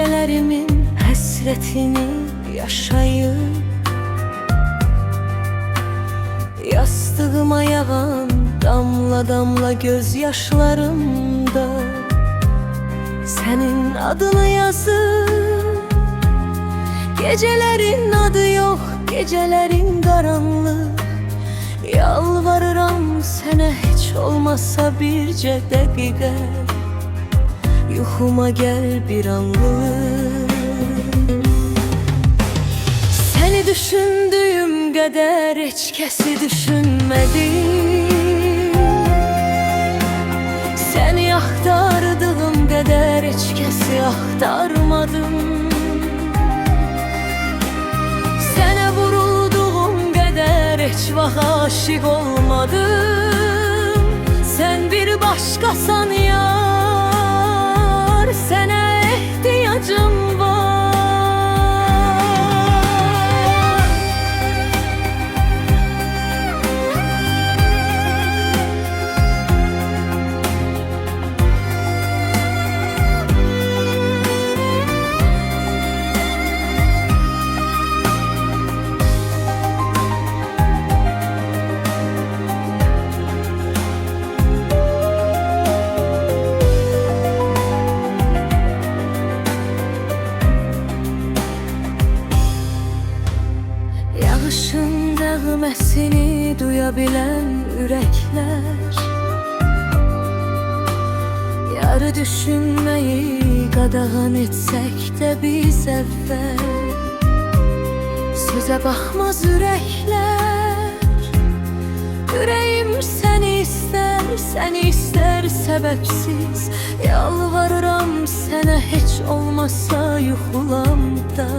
Gecelerimin həsrətini yaşayıb, yastığıma yağan damla damla gözyaşlarımda senin adını yazıb. Gecelerin adı yok, gecelerin karanlık. Yalvarıram sənə heç olmasa bircə dəqiqə, yuxuma gəl bir anlıq. Səni düşündüyüm qədər heç kəsi düşünmədim. Səni axtardığım qədər heç kəsi axtarmadım. Sənə vurulduğum qədər heç vaxt aşiq olmadım. Sən bir başqasan yar, sənə ehtiyacım var. Yağışın nəğməsini duya bilən ürəklər, yarı düşünməyi qadağan etsək də biz əvvəl, sözə baxmaz ürəklər. Ürəyim səni istər səbəbsiz. Yalvarıram sənə heç olmasa yuxulamda,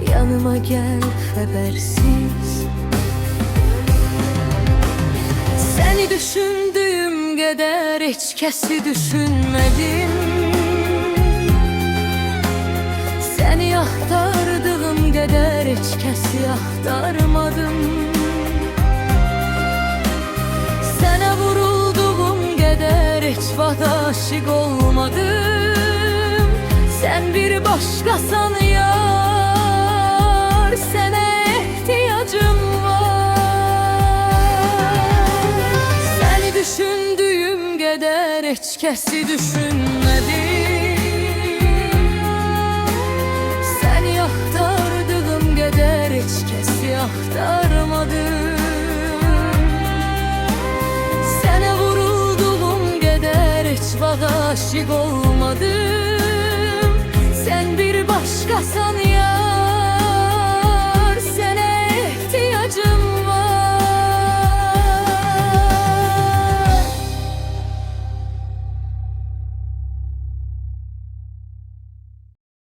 yanıma gel xəbərsiz. Səni düşündüyüm qədər heç kəsi düşünmədim. Səni axtardığım qədər heç kəsi axtarmadım. Sənə vurulduğum qədər heç vaxt aşiq olmadım. Sən bir başqasan yar, sənə ehtiyacım var. Səni düşündüyüm qədər heç kəsi düşünmədim. Səni axtardığım qədər heç kəsi axtarmadım. Sənə vurulduğum qədər heç vaxt aşiq olmadım. Sən bir başqasan